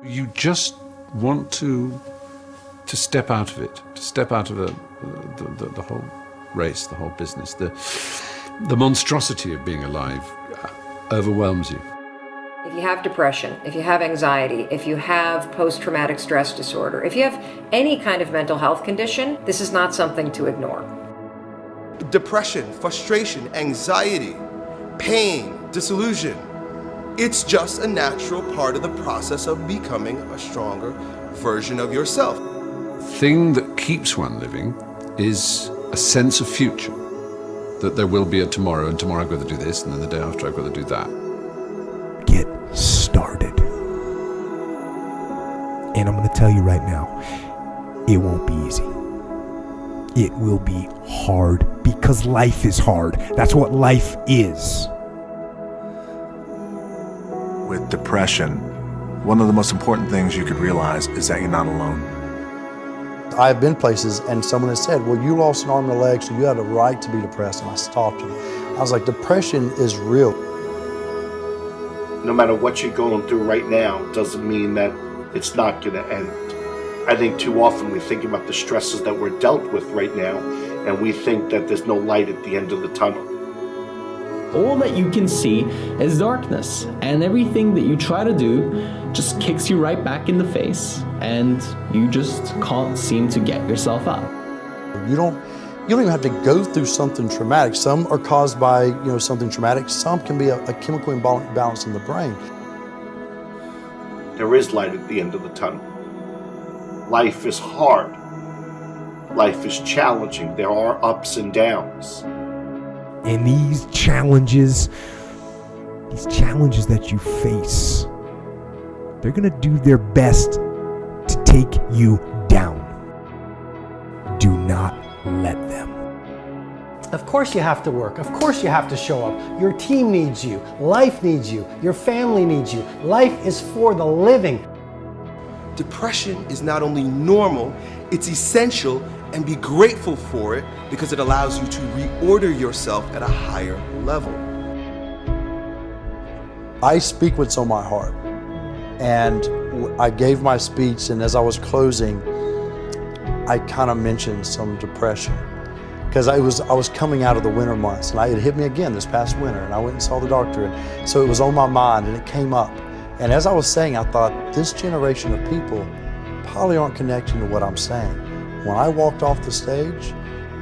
You just want to step out of it, to step out of the whole race, the whole business. The monstrosity of being alive overwhelms you. If you have depression, if you have anxiety, if you have post-traumatic stress disorder, if you have any kind of mental health condition, this is not something to ignore. Depression, frustration, anxiety, pain, disillusion. It's just a natural part of the process of becoming a stronger version of yourself. The thing that keeps one living is a sense of future, that there will be a tomorrow, and tomorrow I've got to do this, and then the day after I've got to do that. Get started. And I'm going to tell you right now, it won't be easy. It will be hard because life is hard. That's what life is. With depression, one of the most important things you could realize is that you're not alone. I've been places and someone has said, well, you lost an arm and a leg, so you had a right to be depressed. And I stopped them. I was like, depression is real. No matter what you're going through right now doesn't mean that it's not going to end. I think too often we think about the stresses that we're dealt with right now, and we think that there's no light at the end of the tunnel. All that you can see is darkness, and everything that you try to do just kicks you right back in the face, and you just can't seem to get yourself up. You don't even have to go through something traumatic. Some are caused by something traumatic. Some can be a chemical imbalance in the brain. There is light at the end of the tunnel. Life is hard. Life is challenging. There are ups and downs. And these challenges that you face, they're going to do their best to take you down. Do not let them. Of course you have to work. Of course you have to show up. Your team needs you. Life needs you. Your family needs you. Life is for the living. Depression is not only normal, it's essential, and be grateful for it because it allows you to reorder yourself at a higher level. I speak what's on my heart. And I gave my speech, and as I was closing, I kind of mentioned some depression. Because I was coming out of the winter months, and it hit me again this past winter, and I went and saw the doctor, and so it was on my mind, and it came up. And as I was saying, I thought, this generation of people probably aren't connecting to what I'm saying. When I walked off the stage,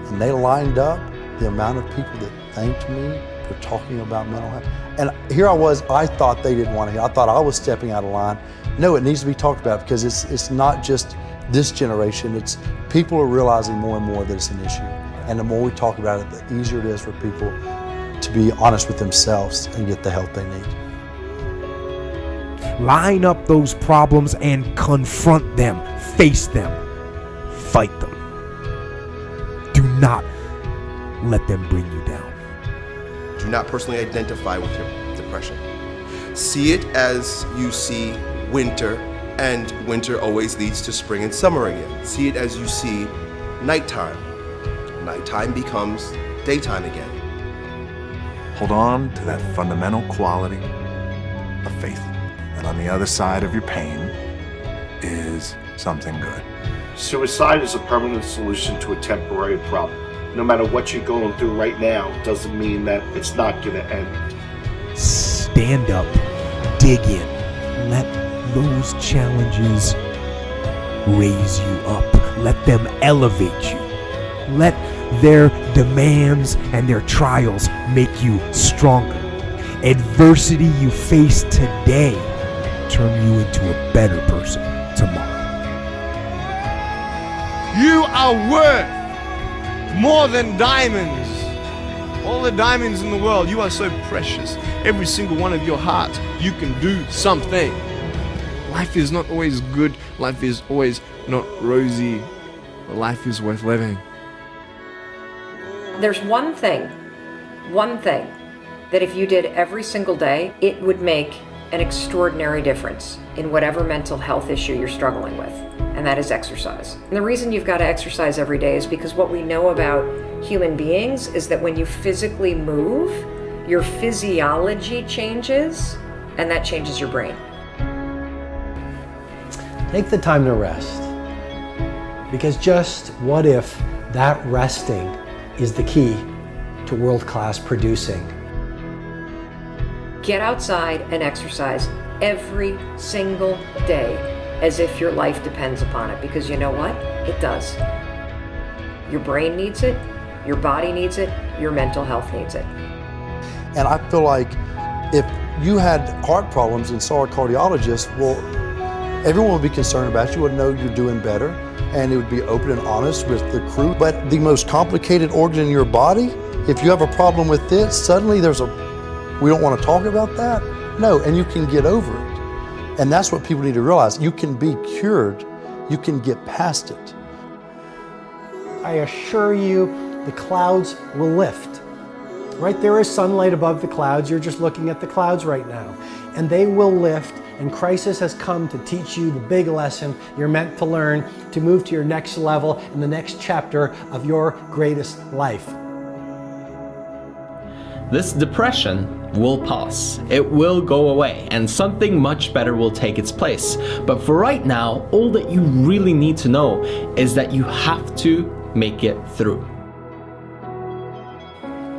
and they lined up, the amount of people that thanked me for talking about mental health, and here I was, I thought they didn't want to hear. I thought I was stepping out of line. No, it needs to be talked about because it's not just this generation, it's people are realizing more and more that it's an issue. And the more we talk about it, the easier it is for people to be honest with themselves and get the help they need. Line up those problems and confront them, face them, fight them. Do not let them bring you down. Do not personally identify with your depression. See it as you see winter, and winter always leads to spring and summer again. See it as you see nighttime. Nighttime becomes daytime again. Hold on to that fundamental quality of faith. And on the other side of your pain is something good. Suicide is a permanent solution to a temporary problem. No matter what you're going through right now doesn't mean that it's not going to end. Stand up, dig in, let those challenges raise you up, let them elevate you, let their demands and their trials make you stronger. Adversity you face today turn you into a better person tomorrow. You are worth more than diamonds. All the diamonds in the world, you are so precious. Every single one of your hearts, you can do something. Life is not always good. Life is always not rosy. But life is worth living. There's one thing that if you did every single day, it would make an extraordinary difference in whatever mental health issue you're struggling with, and that is exercise. And the reason you've got to exercise every day is because what we know about human beings is that when you physically move, your physiology changes, and that changes your brain. Take the time to rest. Because just what if that resting is the key to world-class producing? Get outside and exercise every single day as if your life depends upon it, because you know what? It does. Your brain needs it, your body needs it, your mental health needs it. And I feel like if you had heart problems and saw a cardiologist, well, everyone would be concerned about you, would know you're doing better, and it would be open and honest with the crew. But the most complicated organ in your body, if you have a problem with this, suddenly we don't want to talk about that? No, and you can get over it. And that's what people need to realize. You can be cured. You can get past it. I assure you, the clouds will lift. Right, there is sunlight above the clouds. You're just looking at the clouds right now. And they will lift, and crisis has come to teach you the big lesson you're meant to learn to move to your next level in the next chapter of your greatest life. This depression will pass. It will go away, and something much better will take its place. But for right now, all that you really need to know is that you have to make it through.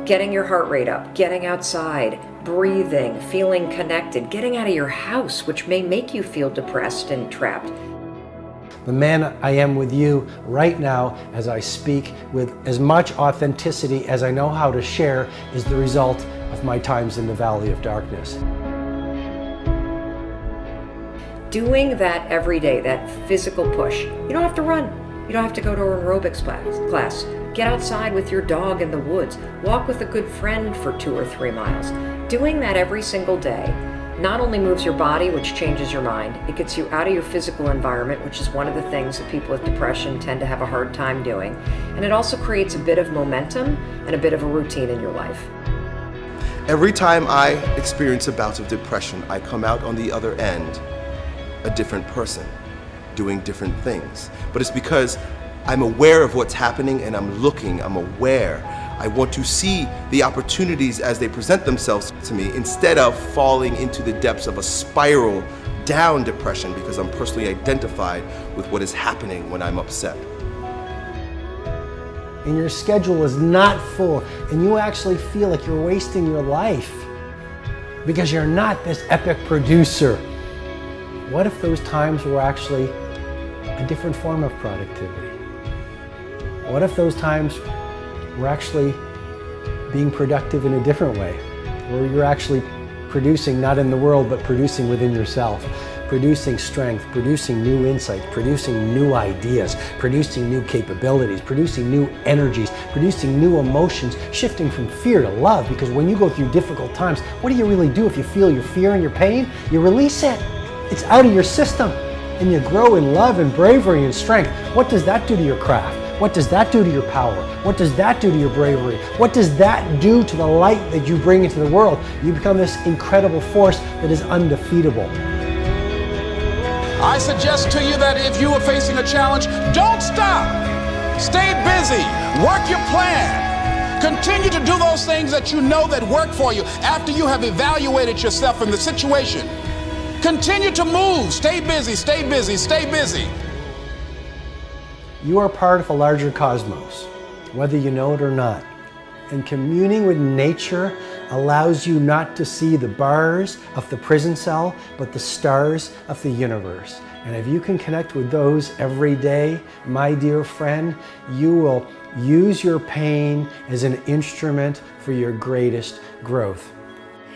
Getting your heart rate up, getting outside, breathing, feeling connected, getting out of your house, which may make you feel depressed and trapped. The man I am with you right now as I speak with as much authenticity as I know how to share is the result of my times in the valley of darkness. Doing that every day, that physical push. You don't have to run. You don't have to go to an aerobics class. Get outside with your dog in the woods. Walk with a good friend for 2 or 3 miles. Doing that every single day not only moves your body, which changes your mind, it gets you out of your physical environment, which is one of the things that people with depression tend to have a hard time doing. And it also creates a bit of momentum and a bit of a routine in your life. Every time I experience a bout of depression, I come out on the other end a different person, doing different things. But it's because I'm aware of what's happening and I'm aware. I want to see the opportunities as they present themselves to me instead of falling into the depths of a spiral down depression because I'm personally identified with what is happening when I'm upset. And your schedule is not full and you actually feel like you're wasting your life because you're not this epic producer. What if those times were actually a different form of productivity? What if those times were actually being productive in a different way, where you're actually producing not in the world, but producing within yourself, producing strength, producing new insights, producing new ideas, producing new capabilities, producing new energies, producing new emotions, shifting from fear to love, because when you go through difficult times, what do you really do if you feel your fear and your pain? You release it. It's out of your system, and you grow in love and bravery and strength. What does that do to your craft? What does that do to your power? What does that do to your bravery? What does that do to the light that you bring into the world? You become this incredible force that is undefeatable. I suggest to you that if you are facing a challenge, don't stop. Stay busy. Work your plan. Continue to do those things that you know that work for you after you have evaluated yourself in the situation. Continue to move. Stay busy, stay busy, stay busy. You are part of a larger cosmos, whether you know it or not. And communing with nature allows you not to see the bars of the prison cell, but the stars of the universe. And if you can connect with those every day, my dear friend, you will use your pain as an instrument for your greatest growth.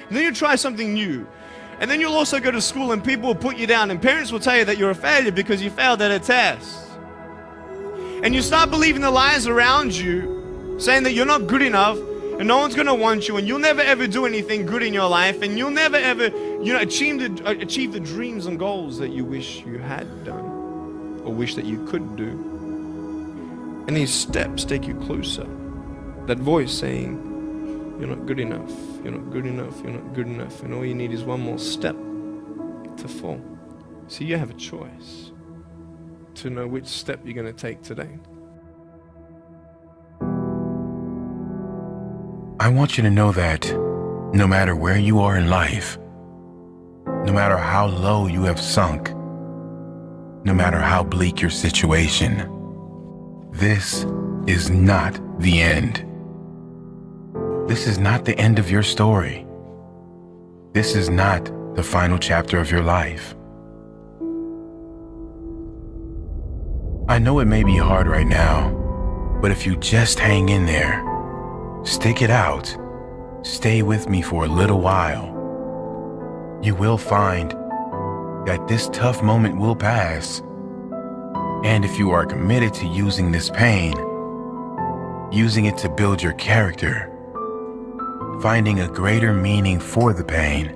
And then you try something new. And then you'll also go to school and people will put you down and parents will tell you that you're a failure because you failed at a test. And you start believing the lies around you, saying that you're not good enough and no one's gonna want you and you'll never ever do anything good in your life and you'll never ever, achieve the dreams and goals that you wish you had done or wish that you could do. And these steps take you closer. That voice saying, you're not good enough, you're not good enough, you're not good enough, and all you need is one more step to fall. So you have a choice to know which step you're going to take today. I want you to know that no matter where you are in life, no matter how low you have sunk, no matter how bleak your situation. This is not the end. This is not the end of your story. This is not the final chapter of your life. I know it may be hard right now, but if you just hang in there, stick it out, stay with me for a little while, you will find that this tough moment will pass. And if you are committed to using this pain, using it to build your character, finding a greater meaning for the pain,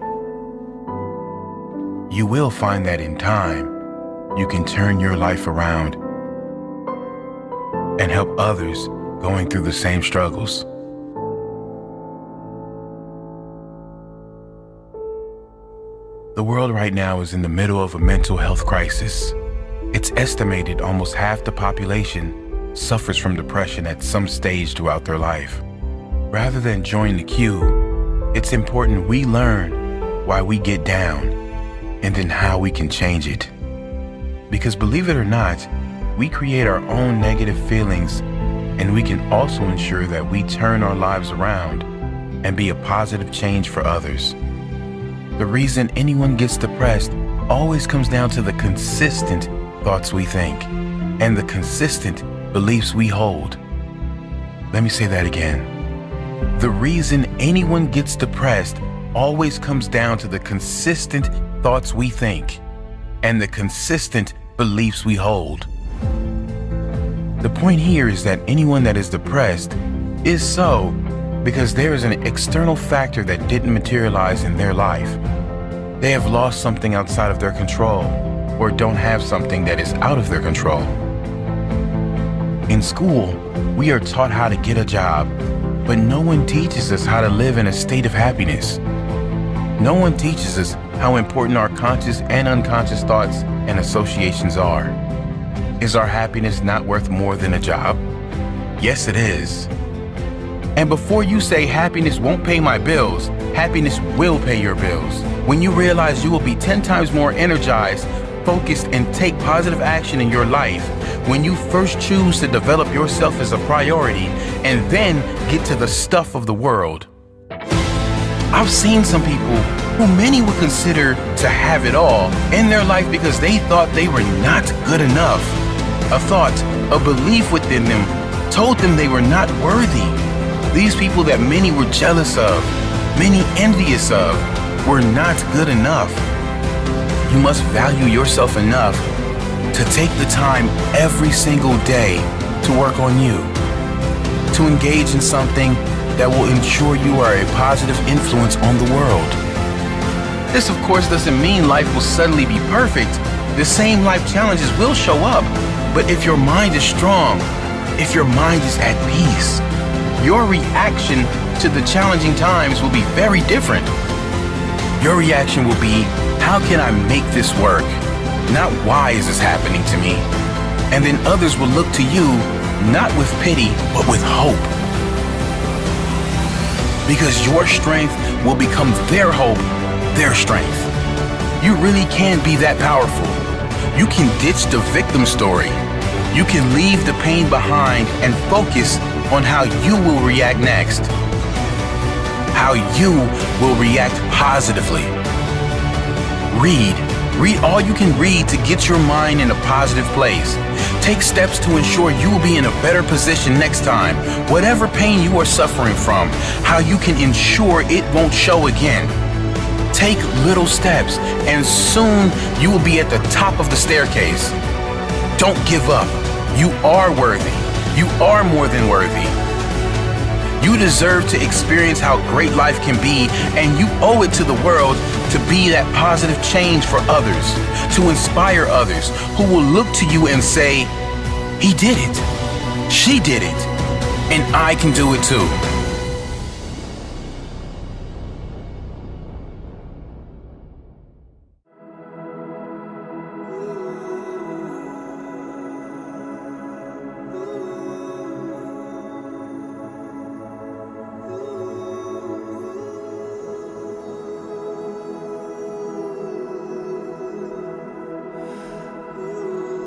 you will find that in time, you can turn your life around and help others going through the same struggles. The world right now is in the middle of a mental health crisis. It's estimated almost half the population suffers from depression at some stage throughout their life. Rather than join the queue, it's important we learn why we get down and then how we can change it. Because believe it or not, we create our own negative feelings, and we can also ensure that we turn our lives around and be a positive change for others. The reason anyone gets depressed always comes down to the consistent thoughts we think and the consistent beliefs we hold. Let me say that again. The reason anyone gets depressed always comes down to the consistent thoughts we think and the consistent beliefs we hold. The point here is that anyone that is depressed is so because there is an external factor that didn't materialize in their life. They have lost something outside of their control or don't have something that is out of their control. In school, we are taught how to get a job, but no one teaches us how to live in a state of happiness. No one teaches us how important our conscious and unconscious thoughts and associations are. Is our happiness not worth more than a job? Yes, it is. And before you say happiness won't pay my bills, happiness will pay your bills. When you realize you will be 10 times more energized, focused, and take positive action in your life, when you first choose to develop yourself as a priority and then get to the stuff of the world. I've seen some people who many would consider to have it all in their life because they thought they were not good enough. A thought, a belief within them told them they were not worthy. These people that many were jealous of, many envious of, were not good enough. You must value yourself enough to take the time every single day to work on you, to engage in something that will ensure you are a positive influence on the world. This, of course, doesn't mean life will suddenly be perfect. The same life challenges will show up, but if your mind is strong, if your mind is at peace, your reaction to the challenging times will be very different. Your reaction will be, how can I make this work? Not why is this happening to me? And then others will look to you, not with pity, but with hope. Because your strength will become their hope, their strength. You really can be that powerful. You can ditch the victim story. You can leave the pain behind and focus on how you will react next. How you will react positively. Read all you can read to get your mind in a positive place. Take steps to ensure you will be in a better position next time. Whatever pain you are suffering from, how you can ensure it won't show again. Take little steps, and soon you will be at the top of the staircase. Don't give up. You are worthy. You are more than worthy. You deserve to experience how great life can be, and you owe it to the world to be that positive change for others, to inspire others who will look to you and say, he did it, she did it, and I can do it too.